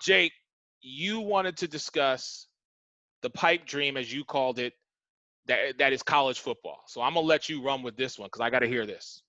Jake, you wanted to discuss the pipe dream, as you called it, that is college football. So I'm gonna let you run with this one because I got to hear this.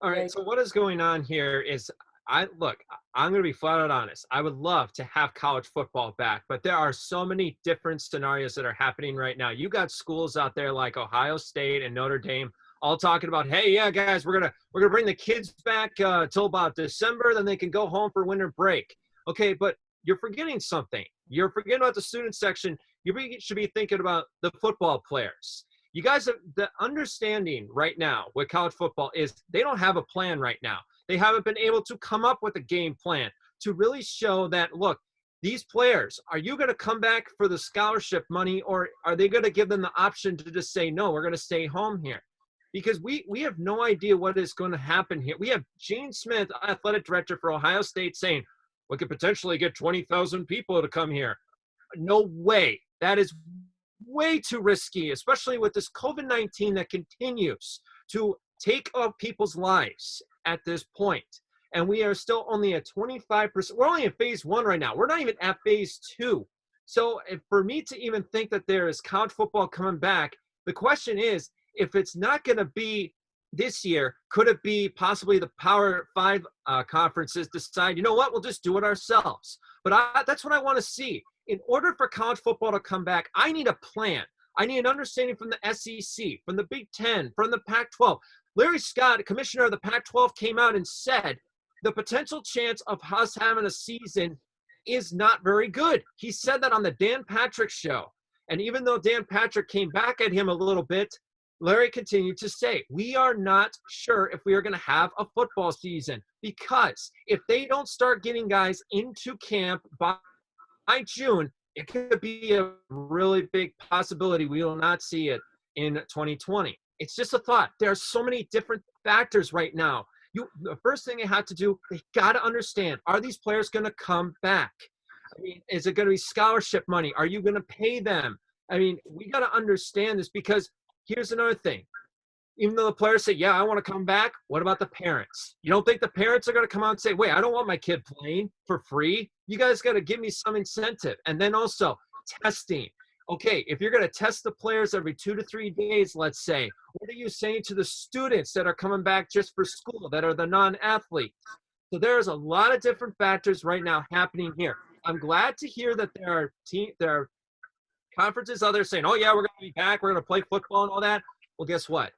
All right. So what is going on here is I'm going to be flat out honest. I would love to have college football back, but there are so many different scenarios that are happening right now. You got schools out there like Ohio State and Notre Dame all talking about, hey, yeah, guys, we're gonna bring the kids back till about December, then they can go home for winter break. Okay, but you're forgetting something. You're forgetting about the student section. You should be thinking about the football players. You guys have the understanding right now with college football is they don't have a plan right now. They haven't been able to come up with a game plan to really show that, look, these players, are you going to come back for the scholarship money, or are they going to give them the option to just say, no, we're going to stay home here? Because we have no idea what is going to happen here. We have Gene Smith, athletic director for Ohio State, saying we could potentially get 20,000 people to come here. No way. That is way too risky, especially with this COVID-19 that continues to take up people's lives at this point. And we are still only at 25%. We're only in phase 1 right now. We're not even at phase 2. So for me to even think that there is college football coming back, the question is, if it's not going to be this year, could it be possibly the Power 5 conferences decide, you know what, we'll just do it ourselves? But that's what I want to see. In order for college football to come back, I need a plan. I need an understanding from the SEC, from the Big Ten, from the Pac-12. Larry Scott, commissioner of the Pac-12, came out and said the potential chance of us having a season is not very good. He said that on the Dan Patrick show. And even though Dan Patrick came back at him a little bit, Larry continued to say, we are not sure if we are going to have a football season, because if they don't start getting guys into camp by June, it could be a really big possibility we will not see it in 2020. It's just a thought. There are so many different factors right now. The first thing they have to do, they got to understand, are these players going to come back? I mean, is it going to be scholarship money? Are you going to pay them? I mean, we got to understand this, because here's another thing. Even though the players say, yeah, I want to come back, what about the parents? You don't think the parents are going to come out and say, wait, I don't want my kid playing for free? You guys got to give me some incentive. And then also testing. Okay, if you're going to test the players every 2 to 3 days, let's say, what are you saying to the students that are coming back just for school, that are the non-athletes? So there's a lot of different factors right now happening here. I'm glad to hear that there are conferences out there saying, oh, yeah, we're going to be back, we're going to play football and all that. Well, guess what?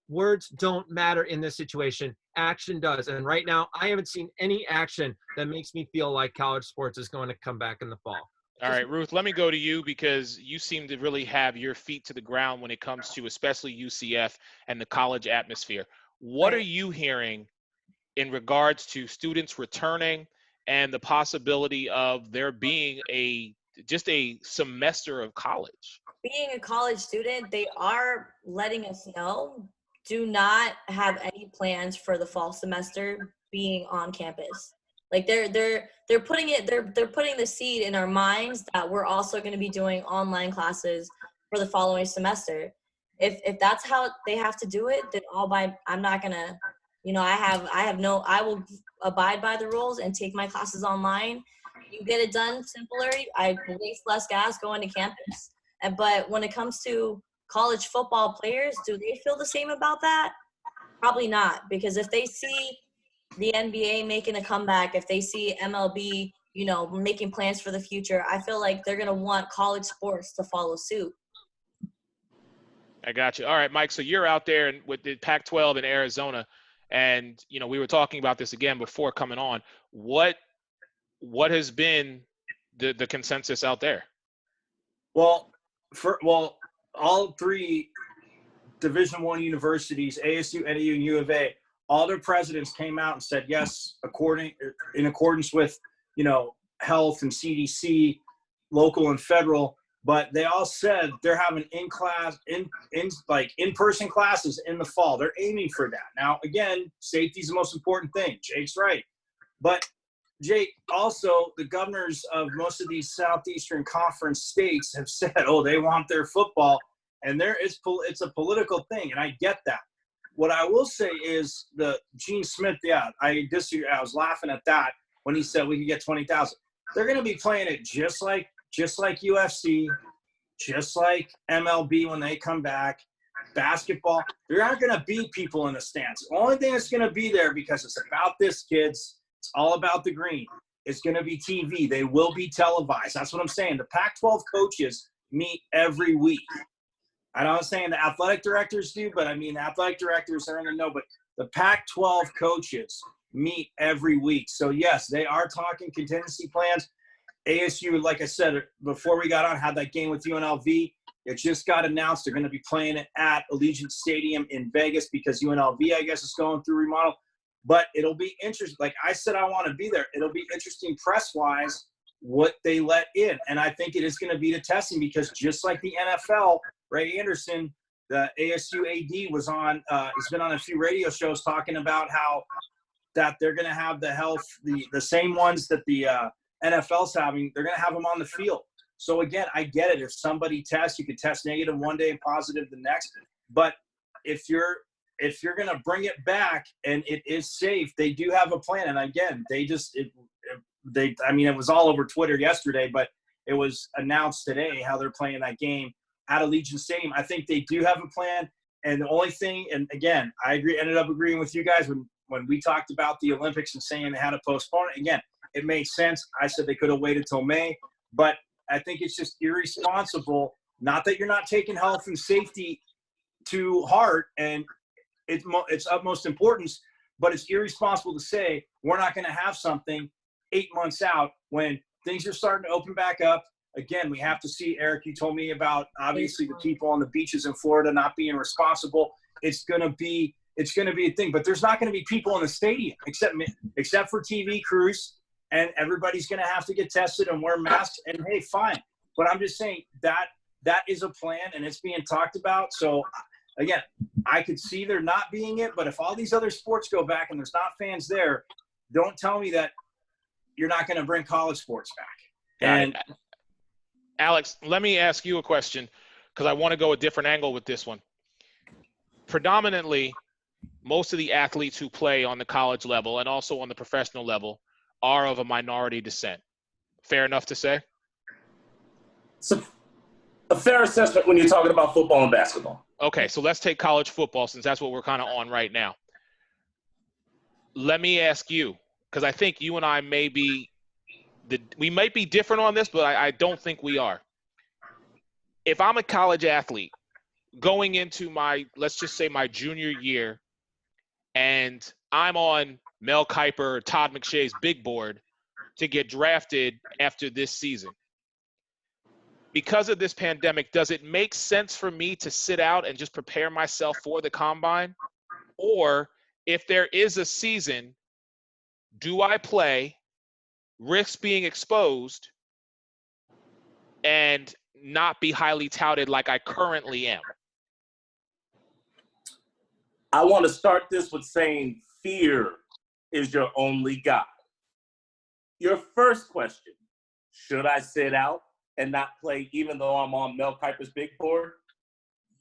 Words don't matter in this situation. Action does. And right now, I haven't seen any action that makes me feel like college sports is going to come back in the fall. All right, Ruth, let me go to you, because you seem to really have your feet to the ground when it comes to especially UCF and the college atmosphere. What are you hearing in regards to students returning and the possibility of there being just a semester of college? Being a college student, they are letting us know, do not have any plans for the fall semester being on campus. Like they're putting the seed in our minds that we're also going to be doing online classes for the following semester. If that's how they have to do it, then I'm not gonna, I will abide by the rules and take my classes online. You get it done simpler. I waste less gas going to campus. But when it comes to college football players, do they feel the same about that? Probably not, because if they see the NBA making a comeback, if they see MLB, making plans for the future, I feel like they're going to want college sports to follow suit. I got you. All right, Mike, so you're out there with the Pac-12 in Arizona, and, we were talking about this again before coming on. What has been the consensus out there? Well, all 3 Division I universities, ASU, NAU, and U of A, all their presidents came out and said yes, in accordance with health and CDC, local and federal. But they all said they're having in-person classes in the fall. They're aiming for that. Now, again, safety is the most important thing. Jake's right. But Jake, also the governors of most of these Southeastern Conference states have said, oh, they want their football, and it's a political thing, and I get that. What I will say is the Gene Smith, yeah, I disagree. I was laughing at that when he said we could get 20,000. they're going to be playing it just like UFC, just like MLB when they come back. Basketball, they aren't going to beat people in the stands. The only thing that's going to be there, because it's about this, kids, it's all about the green. It's going to be TV. They will be televised. That's what I'm saying. The Pac-12 coaches meet every week. I know I'm saying the athletic directors do, but I mean, the athletic directors are in the know, but the Pac-12 coaches meet every week. So, yes, they are talking contingency plans. ASU, like I said, before we got on, had that game with UNLV. It just got announced they're going to be playing it at Allegiant Stadium in Vegas because UNLV, I guess, is going through remodel. But it'll be interesting. Like I said, I want to be there. It'll be interesting press-wise what they let in. And I think it is going to be the testing because just like the NFL, Ray Anderson, the ASU AD, was on has been on a few radio shows talking about how that they're going to have the health, the same ones that the NFL's having, they're going to have them on the field. So, again, I get it. If somebody tests, you could test negative one day and positive the next. But if you're going to bring it back and it is safe, they do have a plan. And, again, it was all over Twitter yesterday, but it was announced today how they're playing that game at Allegiant Stadium. I think they do have a plan. And the only thing, and, again, I ended up agreeing with you guys when we talked about the Olympics and saying they had to postpone it. Again, it made sense. I said they could have waited till May. But I think it's just irresponsible, not that you're not taking health and safety to heart and it's utmost importance, but it's irresponsible to say we're not going to have something 8 months out when things are starting to open back up. Again, we have to see, Eric, you told me about obviously the people on the beaches in Florida not being responsible. It's going to be a thing, but there's not going to be people in the stadium except for TV crews. And everybody's going to have to get tested and wear masks. And, hey, fine. But I'm just saying that is a plan, and it's being talked about. So, again, I could see there not being it. But if all these other sports go back and there's not fans there, don't tell me that you're not going to bring college sports back. And Alex, let me ask you a question because I want to go a different angle with this one. Predominantly, most of the athletes who play on the college level and also on the professional level are of a minority descent. Fair enough to say? It's a fair assessment when you're talking about football and basketball. Okay, so let's take college football since that's what we're kind of on right now. Let me ask you, because I think you and I we might be different on this, but I don't think we are. If I'm a college athlete going into let's just say my junior year, and I'm on Mel Kiper or Todd McShay's big board to get drafted after this season. Because of this pandemic, does it make sense for me to sit out and just prepare myself for the combine? Or if there is a season, do I play, risk being exposed, and not be highly touted like I currently am? I want to start this with saying fear is your only guide. Your first question, should I sit out and not play even though I'm on Mel Kiper's big board?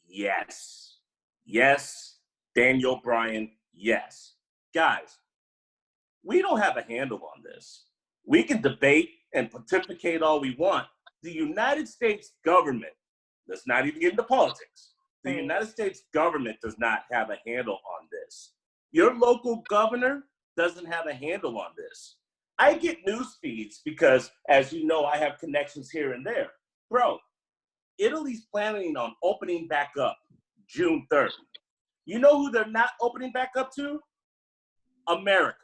Yes. Yes. Daniel Bryan, yes. Guys, we don't have a handle on this. We can debate and pontificate all we want. The United States government, let's not even get into politics. The United States government does not have a handle on this. Your local governor doesn't have a handle on this. I get news feeds because, as you know, I have connections here and there. Bro, Italy's planning on opening back up June 3rd. You know who they're not opening back up to? America.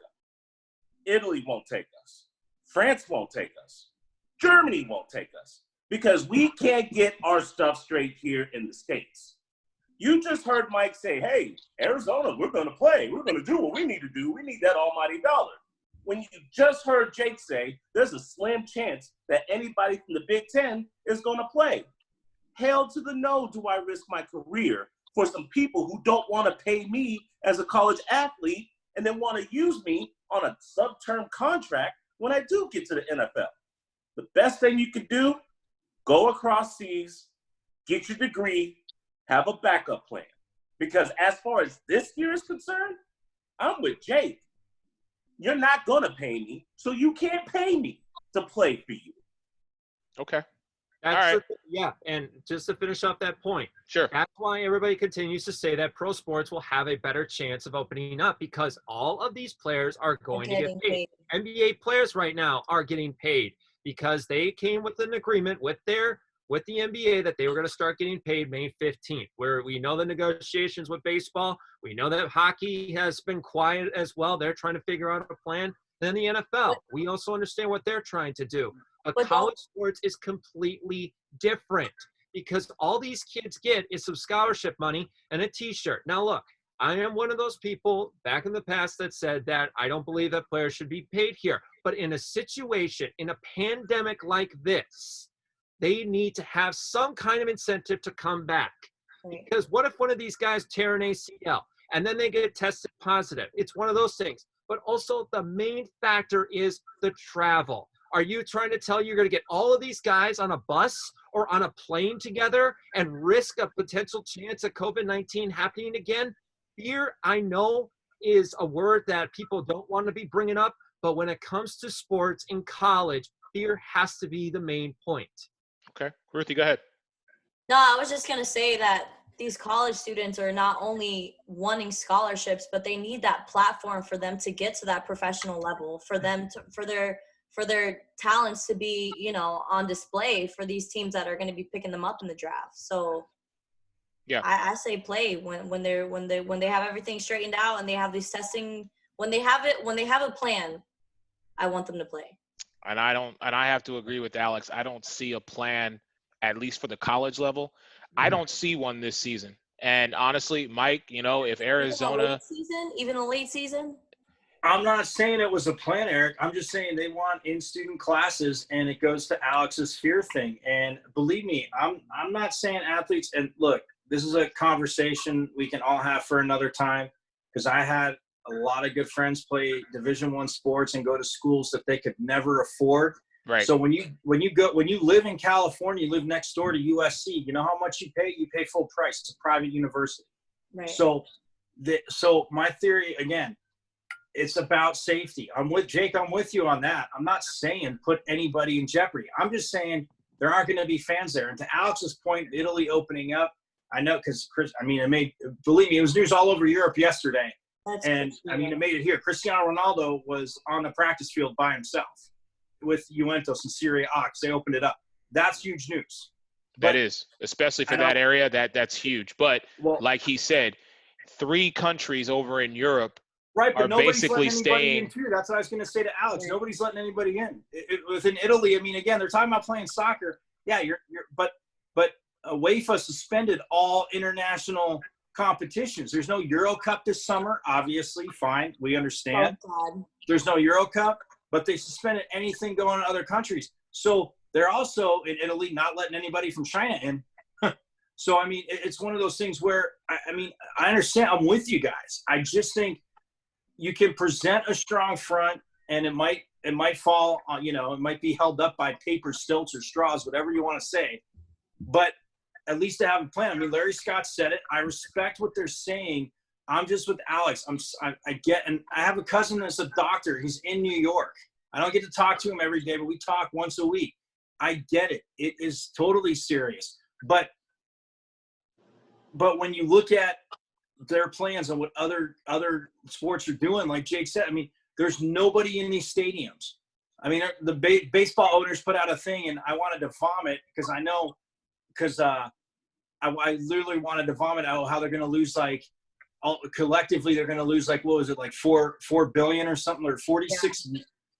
Italy won't take us. France won't take us. Germany won't take us because we can't get our stuff straight here in the States. You just heard Mike say, hey, Arizona, we're going to play. We're going to do what we need to do. We need that almighty dollar. When you just heard Jake say there's a slim chance that anybody from the Big Ten is going to play. Hell to the no do I risk my career for some people who don't want to pay me as a college athlete and then want to use me on a sub-term contract when I do get to the NFL. The best thing you could do, go across seas, get your degree, have a backup plan. Because as far as this year is concerned, I'm with Jake. You're not going to pay me, so you can't pay me. to play for you. Okay. That's right. yeah, and just to finish off that point, Sure. that's why everybody continues to say that pro sports will have a better chance of opening up because all of these players are going to get Getting paid. NBA players right now are getting paid because they came with an agreement with the NBA that they were going to start getting paid May 15th. Where we know the negotiations with baseball, we know that hockey has been quiet as well. They're trying to figure out a plan. Then the NFL, we also understand what they're trying to do. But college sports is completely different because all these kids get is some scholarship money and a t-shirt. Now, look, I am one of those people back in the past that said that I don't believe that players should be paid here. But in a situation, in a pandemic like this, they need to have some kind of incentive to come back. Because what if one of these guys tear an ACL and then they get tested positive? It's one of those things. But also the main factor is the travel. Are you trying to tell you're going to get all of these guys on a bus or on a plane together and risk a potential chance of COVID-19 happening again? Fear, I know, is a word that people don't want to be bringing up, but when it comes to sports in college, fear has to be the main point. Okay. Ruthie, go ahead. No, I was just going to say that these college students are not only wanting scholarships, but they need that platform for them to get to that professional level, for them to, for their talents to be, on display for these teams that are going to be picking them up in the draft. So yeah, I say play when they have everything straightened out and they have these testing, when they have a plan, I want them to play. And I have to agree with Alex. I don't see a plan, at least for the college level. I don't see one this season. And honestly, Mike, if Arizona even a late season. I'm not saying it was a plan, Eric. I'm just saying they want in-student classes, and it goes to Alex's fear thing. And believe me, I'm not saying athletes. And look, this is a conversation we can all have for another time, because I had a lot of good friends play Division I sports and go to schools that they could never afford. Right. So when you live in California, you live next door to USC. You know how much you pay? You pay full price. It's a private university. Right. So my theory again. It's about safety. I'm with Jake. I'm with you on that. I'm not saying put anybody in jeopardy. I'm just saying there aren't going to be fans there. And to Alex's point, Italy opening up, I know because believe me, it was news all over Europe yesterday. It made it here. Cristiano Ronaldo was on the practice field by himself with Juventus and Serie A. They opened it up. That's huge news. That is, especially for that area. That's huge. But like he said, 3 countries over in Europe. Right, but nobody's basically letting anybody staying in too. That's what I was going to say to Alex. Right. Nobody's letting anybody in. Within Italy, again, they're talking about playing soccer. Yeah, but UEFA suspended all international competitions. There's no Euro Cup this summer. Obviously, fine, we understand. Oh, there's no Euro Cup, but they suspended anything going to other countries. So they're also in Italy not letting anybody from China in. So it's one of those things where I understand. I'm with you guys. I just think you can present a strong front, and it might fall on, it might be held up by paper, stilts, or straws, whatever you want to say. But at least to have a plan. Larry Scott said it. I respect what they're saying. I'm just with Alex. I get, and I have a cousin that's a doctor. He's in New York. I don't get to talk to him every day, but we talk once a week. I get it. It is totally serious. But when you look at their plans on what other sports are doing, like Jake said, there's nobody in these stadiums. The baseball owners put out a thing, and I wanted to vomit because I literally wanted to vomit out how they're going to lose collectively they're going to lose what was it, like 4 billion or something, or 46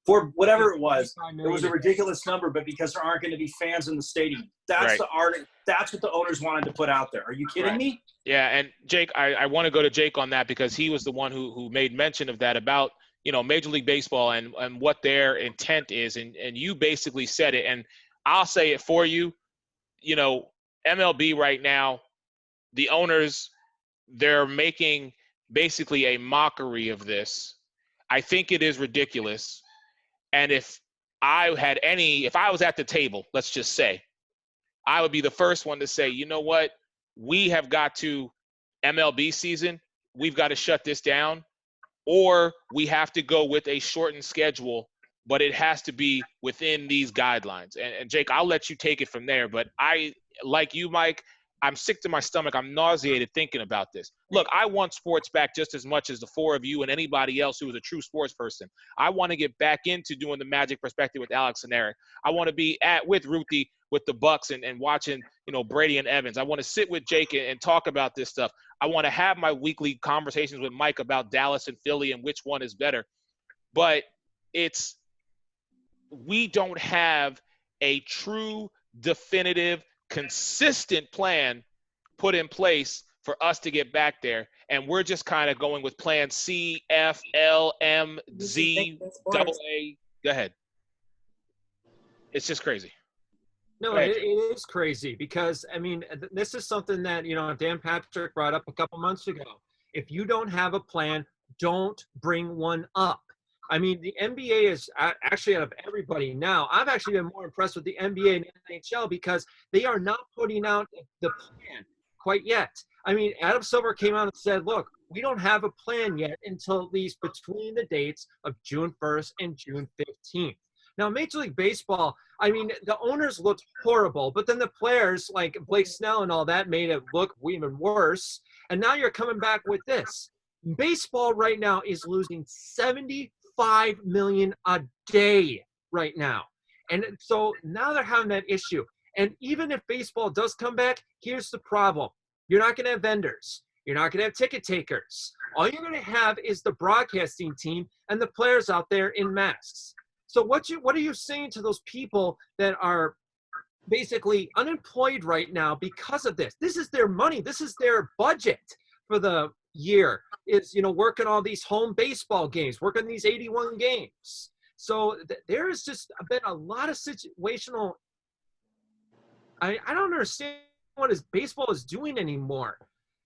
for whatever it was. It was a ridiculous number, but because there aren't going to be fans in the stadium. That's right. That's what the owners wanted to put out there. Are you kidding me? Yeah, and Jake, I want to go to Jake on that because he was the one who made mention of that about, Major League Baseball and what their intent is. And you basically said it, and I'll say it for you. MLB right now, the owners, they're making basically a mockery of this. I think it is ridiculous. And if I was at the table, let's just say, I would be the first one to say, you know what? We have got to, MLB season, we've got to shut this down, or we have to go with a shortened schedule but it has to be within these guidelines. And Jake, I'll let you take it from there. But I, like you, Mike, I'm sick to my stomach. I'm nauseated thinking about this. Look, I want sports back just as much as the four of you and anybody else who is a true sports person. I want to get back into doing the Magic Perspective with Alex and Eric. I want to be with Ruthie with the Bucks and watching, Brady and Evans. I want to sit with Jake and talk about this stuff. I want to have my weekly conversations with Mike about Dallas and Philly and which one is better. But we don't have a true, definitive, consistent plan put in place for us to get back there. And we're just kind of going with plan C, F, L, M, Z, double A. Go ahead. It's just crazy. No, it is crazy because, I mean, this is something that, Dan Patrick brought up a couple months ago. If you don't have a plan, don't bring one up. I mean, the NBA is actually, out of everybody now, I've actually been more impressed with the NBA and NHL because they are not putting out the plan quite yet. I mean, Adam Silver came out and said, look, we don't have a plan yet until at least between the dates of June 1st and June 15th. Now, Major League Baseball, I mean, the owners looked horrible, but then the players like Blake Snell and all that made it look even worse. And now you're coming back with this. Baseball right now is losing $75 million a day right now. And so now they're having that issue. And even if baseball does come back, here's the problem. You're not going to have vendors. You're not going to have ticket takers. All you're going to have is the broadcasting team and the players out there in masks. So what are you saying to those people that are basically unemployed right now because of this? This is their money. This is their budget for the year, is working all these home baseball games, working these 81 games. So there has just been a lot of situational. I don't understand what baseball is doing anymore.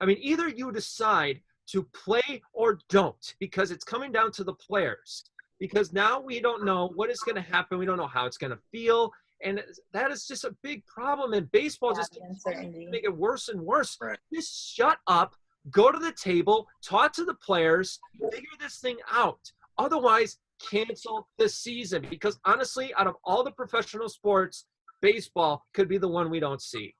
I mean, either you decide to play or don't, because it's coming down to the players. Because now we don't know what is going to happen. We don't know how it's going to feel. And that is just a big problem. And baseball just make it worse and worse. Right. Just shut up, go to the table, talk to the players, figure this thing out. Otherwise, cancel the season. Because honestly, out of all the professional sports, baseball could be the one we don't see.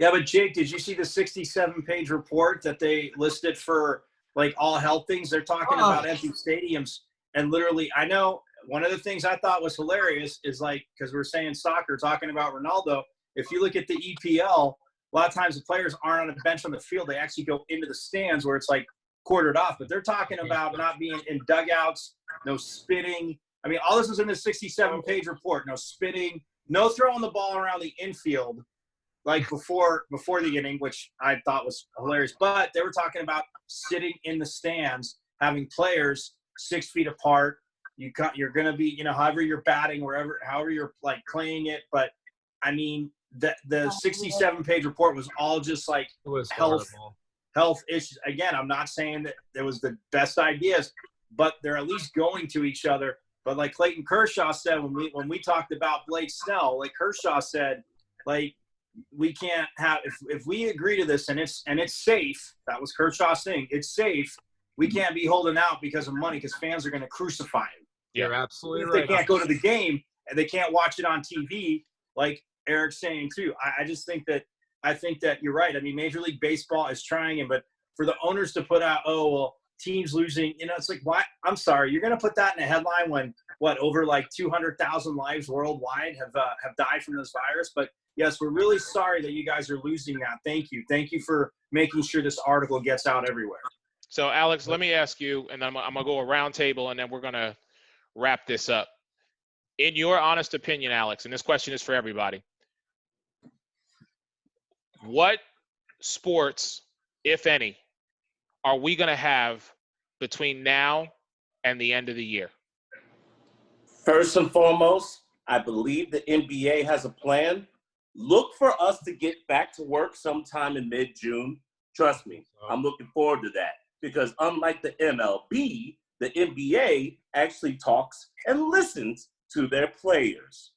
Yeah, but Jake, did you see the 67-page report that they listed for like all health things? They're talking about empty stadiums. And literally, I know one of the things I thought was hilarious is like, because we're saying soccer, talking about Ronaldo, if you look at the EPL, a lot of times the players aren't on a bench on the field. They actually go into the stands where it's like quartered off. But they're talking about not being in dugouts, no spitting. I mean, all this was in the 67-page report. No spitting, no throwing the ball around the infield like before the inning, which I thought was hilarious. But they were talking about sitting in the stands, having players 6 feet apart. You're going to be, however you're batting, however you're like playing it. But I mean, the 67-page report was all just like health issues. Again, I'm not saying that it was the best ideas, but they're at least going to each other. But like Clayton Kershaw said, when we talked about Blake Snell, like Kershaw said, like, we can't have, if we agree to this and it's safe, that was Kershaw's thing, it's safe, we can't be holding out because of money, because fans are going to crucify him. You're absolutely if right. They can't go to the game and they can't watch it on TV, like Eric's saying too. I think that you're right. I mean, Major League Baseball is trying it, but for the owners to put out, oh, well, teams losing, it's like, why? I'm sorry, you're going to put that in a headline when over like 200,000 lives worldwide have died from this virus. But yes, we're really sorry that you guys are losing that. Thank you for making sure this article gets out everywhere. So, Alex, let me ask you, and then I'm going to go a round table, and then we're going to wrap this up. In your honest opinion, Alex, and this question is for everybody, what sports, if any, are we going to have between now and the end of the year? First and foremost, I believe the NBA has a plan. Look for us to get back to work sometime in mid-June. Trust me, I'm looking forward to that. Because unlike the MLB, the NBA actually talks and listens to their players.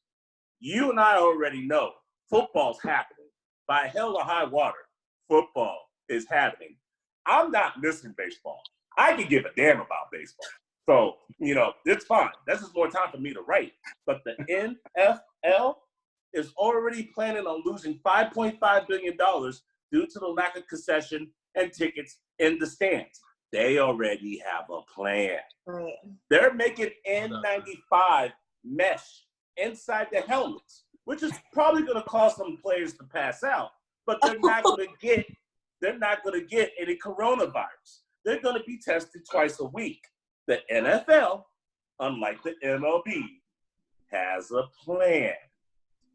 You and I already know football's happening. By hell or high water, football is happening. I'm not missing baseball. I can give a damn about baseball. So, it's fine. That's just more time for me to write. But the NFL is already planning on losing $5.5 billion due to the lack of concession and tickets in the stands. They already have a plan. Right. They're making N95 mesh inside the helmets, which is probably going to cause some players to pass out. But they're not going to get any coronavirus. They're going to be tested twice a week. The NFL, unlike the MLB, has a plan.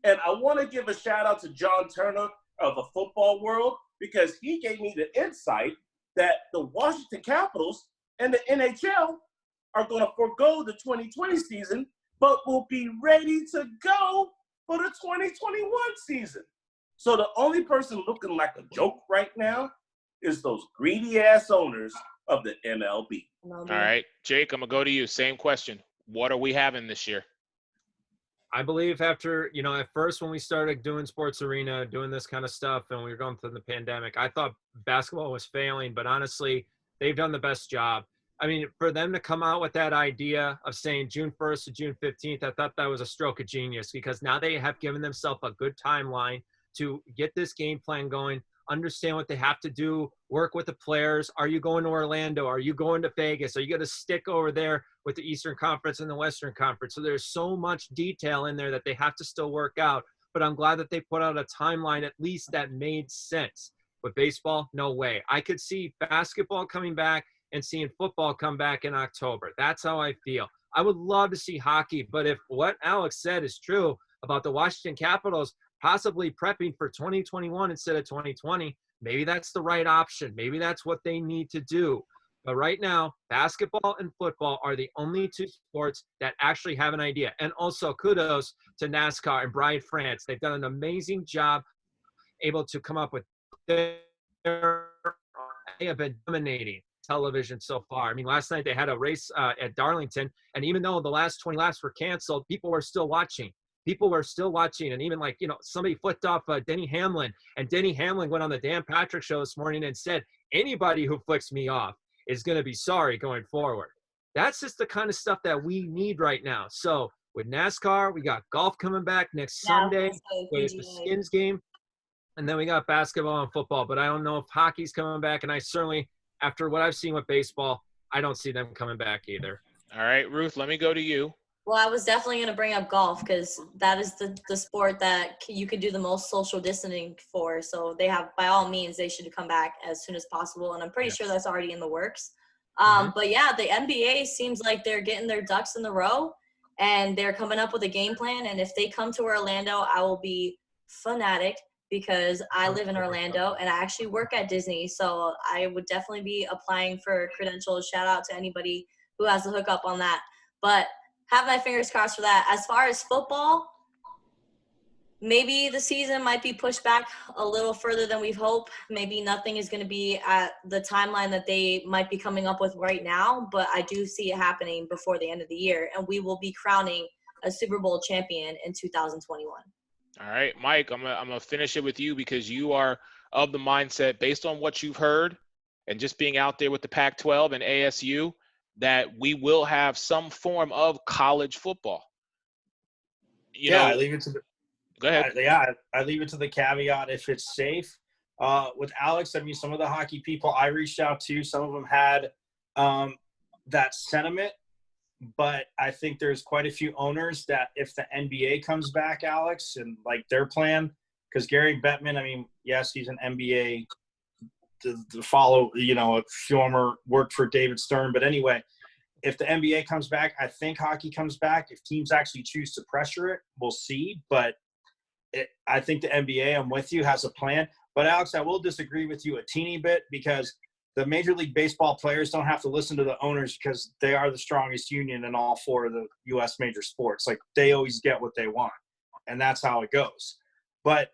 And I want to give a shout out to John Turner of the football world, because he gave me the insight that the Washington Capitals and the NHL are going to forego the 2020 season, but will be ready to go for the 2021 season. So the only person looking like a joke right now is those greedy ass owners of the MLB. All right, Jake, I'm gonna go to you. Same question. What are we having this year? I believe after, at first when we started doing Sports Arena, doing this kind of stuff, and we were going through the pandemic, I thought basketball was failing, but honestly, they've done the best job. I mean, for them to come out with that idea of saying June 1st to June 15th, I thought that was a stroke of genius, because now they have given themselves a good timeline to get this game plan going, understand what they have to do, work with the players. Are you going to Orlando? Are you going to Vegas? Are you going to stick over there with the Eastern Conference and the Western Conference? So there's so much detail in there that they have to still work out. But I'm glad that they put out a timeline at least that made sense. With baseball, no way. I could see basketball coming back and seeing football come back in October. That's how I feel. I would love to see hockey, but if what Alex said is true about the Washington Capitals possibly prepping for 2021 instead of 2020, maybe that's the right option. Maybe that's what they need to do. But right now, basketball and football are the only two sports that actually have an idea. And also kudos to NASCAR and Brian France. They've done an amazing job able to come up with they have been dominating television so far. I mean, last night they had a race at Darlington, and even though the last 20 laps were canceled, people were still watching. And even somebody flipped off Denny Hamlin, and Denny Hamlin went on the Dan Patrick show this morning and said, anybody who flicks me off is going to be sorry going forward. That's just the kind of stuff that we need right now. So with NASCAR, we got golf coming back next Sunday with the Skins game. And then we got basketball and football, but I don't know if hockey's coming back. And I certainly, after what I've seen with baseball, I don't see them coming back either. All right, Ruth, let me go to you. Well, I was definitely going to bring up golf, because that is the sport that you could do the most social distancing for. So they have, by all means, they should come back as soon as possible. And I'm pretty sure that's already in the works. But yeah, the NBA seems like they're getting their ducks in the row, and they're coming up with a game plan. And if they come to Orlando, I will be fanatic, because I live in Orlando and I actually work at Disney. So I would definitely be applying for credentials. Shout out to anybody who has a hookup on that. But have my fingers crossed for that. As far as football, maybe the season might be pushed back a little further than we've hoped. Maybe nothing is going to be at the timeline that they might be coming up with right now, but I do see it happening before the end of the year, and we will be crowning a Super Bowl champion in 2021. All right, Mike, I'm gonna finish it with you, because you are of the mindset, based on what you've heard and just being out there with the Pac-12 and ASU, that we will have some form of college football. I leave it to the. Go ahead. I leave it to the caveat if it's safe. With Alex, I mean, some of the hockey people I reached out to, some of them had that sentiment, but I think there's quite a few owners that if the NBA comes back, Alex, and like their plan, because Gary Bettman, I mean, yes, he's an NBA to follow, a former worked for David Stern. But anyway, if the NBA comes back, I think hockey comes back. If teams actually choose to pressure it, we'll see. But I think the NBA, I'm with you, has a plan. But Alex, I will disagree with you a teeny bit, because the Major League Baseball players don't have to listen to the owners, because they are the strongest union in all four of the U.S. major sports. Like, they always get what they want, and that's how it goes. But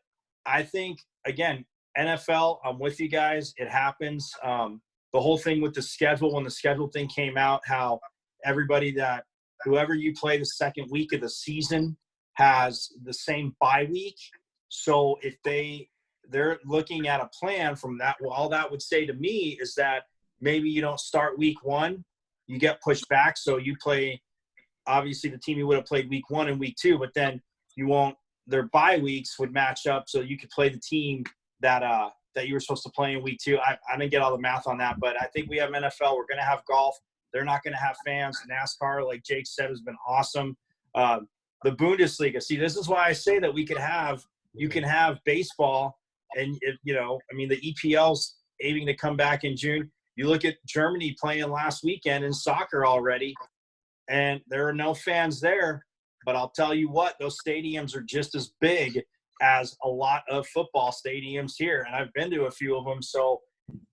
I think, again, NFL, I'm with you guys. It happens. The whole thing with the schedule, when the schedule thing came out, how whoever you play the second week of the season has the same bye week. So if they're looking at a plan from that, well, all that would say to me is that maybe you don't start week 1 you get pushed back. So you play, obviously, the team you would have played week 1 and week 2, but then you won't. Their bye weeks would match up, so you could play the team that you were supposed to play in week 2. I didn't get all the math on that, but I think we have NFL. We're going to have golf. They're not going to have fans. NASCAR, like Jake said, has been awesome. The Bundesliga. See, this is why I say that you can have baseball, and the EPL's aiming to come back in June. You look at Germany playing last weekend in soccer already, and there are no fans there. But I'll tell you what, those stadiums are just as big as a lot of football stadiums here, and I've been to a few of them. So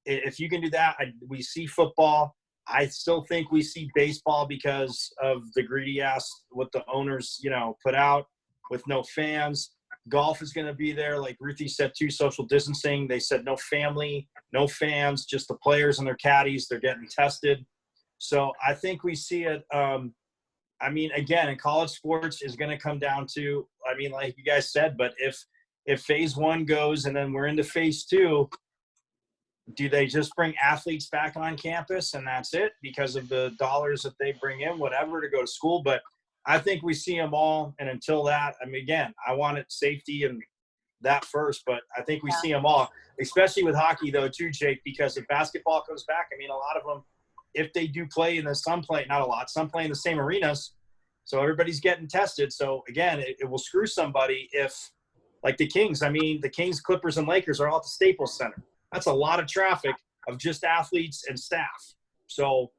if you can do that, we see football. I still think we see baseball because of the greedy ass what the owners put out with no fans. Golf is going to be there, like Ruthie said too. Social distancing. They said no family, no fans, just the players and their caddies. They're getting tested. So I think we see it. Again, in college sports is going to come down to, like you guys said, but if phase 1 goes and then we're into phase 2, do they just bring athletes back on campus and that's it because of the dollars that they bring in, whatever, to go to school? But I think we see them all. And until that, again, I wanted safety and that first, but I think we see them all, especially with hockey though too, Jake, because if basketball comes back, a lot of them, if they do play some play in the same arenas. So everybody's getting tested. So again, it will screw somebody if, like the Kings, the Kings, Clippers, and Lakers are all at the Staples Center. That's a lot of traffic of just athletes and staff. So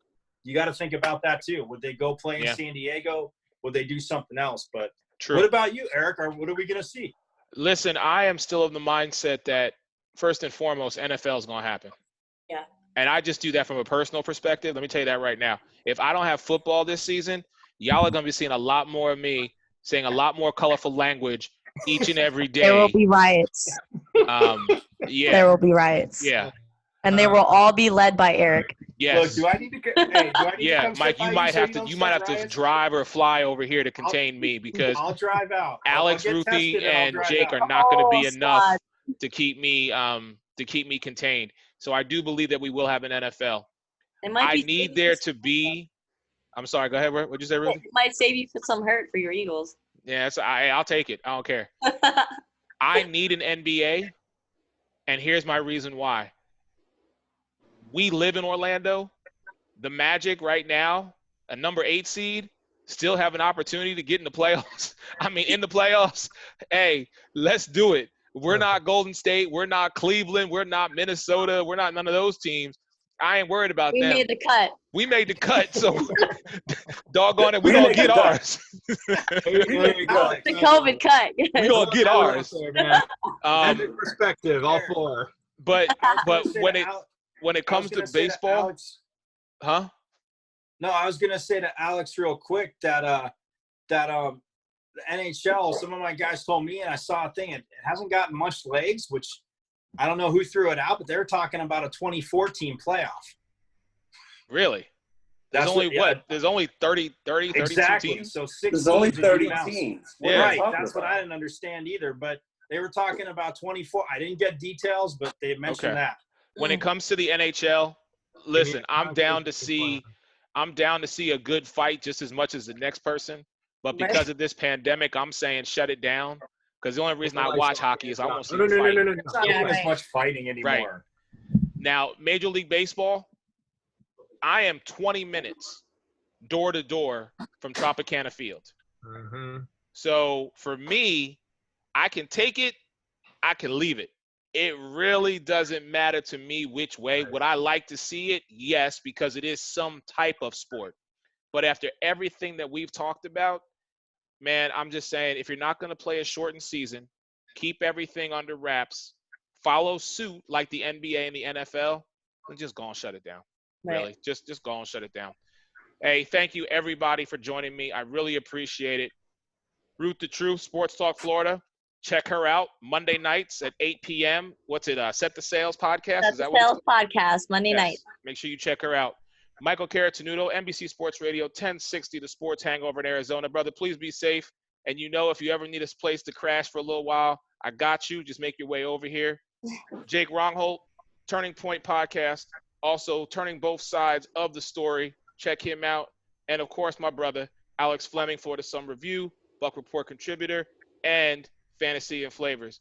you got to think about that too. Would they go play in San Diego? Would they do something else? But True. What about you, Eric? Or what are we going to see? Listen, I am still of the mindset that first and foremost, NFL is going to happen. Yeah. And I just do that from a personal perspective. Let me tell you that right now. If I don't have football this season, y'all are going to be seeing a lot more of me saying a lot more colorful language each and every day. There will be riots. Yeah. There will be riots. Yeah. And they will all be led by Eric. Yes. Look, do I need to yeah, Mike, you might have to riots? drive or fly over here to contain me because I'll drive out. Alex, I'll get Ruthie, tested and I'll drive Jake out. are not going to be Oh, enough Scott. to keep me contained. So I do believe that we will have an NFL. It might I be need there to be. I'm sorry. Go ahead. What'd you say, Ruthie? It might save you some hurt for your Eagles. Yeah, I'll take it. I don't care. I need an NBA, and here's my reason why. We live in Orlando. The Magic right now, a number 8 seed, still have an opportunity to get in the playoffs. In the playoffs. Hey, let's do it. We're not Golden State. We're not Cleveland. We're not Minnesota. We're not none of those teams. I ain't worried about them. We made the cut. We made the cut, so doggone it, we're going to get ours. The COVID cut. We're going to get ours. Perspective, all 4. But when it comes to baseball, huh? No, I was gonna say to Alex real quick that the NHL, some of my guys told me, and I saw a thing, it hasn't gotten much legs, which I don't know who threw it out, but they're talking about a 2014 playoff. Really? There's only 32 exactly. teams? So 6 There's only 30 teams. teams. Yeah. Right. That's what I didn't understand either. But they were talking about 24. I didn't get details, but they mentioned that. When it comes to the NHL, listen, I'm down to see a good fight just as much as the next person. But because of this pandemic, I'm saying shut it down. Because the only reason I watch hockey is I want to see the fight. No. It's not doing as much fighting anymore. Right. Now, Major League Baseball, I am 20 minutes door to door from Tropicana Field. Mm-hmm. So for me, I can take it, I can leave it. It really doesn't matter to me which way. Would I like to see it? Yes, because it is some type of sport. But after everything that we've talked about, man, I'm just saying, if you're not going to play a shortened season, keep everything under wraps, follow suit like the NBA and the NFL, and just go and shut it down. Right. Really, just go and shut it down. Hey, thank you everybody for joining me. I really appreciate it. Root the Truth, Sports Talk Florida. Check her out Monday nights at 8 p.m. What's it? Set the Sales podcast. That's Is that the what Sales podcast Monday night. Make sure you check her out. Michael Caratanudo, NBC Sports Radio, 1060, The Sports Hangover in Arizona. Brother, please be safe. And if you ever need a place to crash for a little while, I got you. Just make your way over here. Jake Rongholt, Turning Point Podcast. Also, turning both sides of the story. Check him out. And of course, my brother, Alex Fleming for the Sun Review, Buck Report contributor, and Fantasy and Flavors.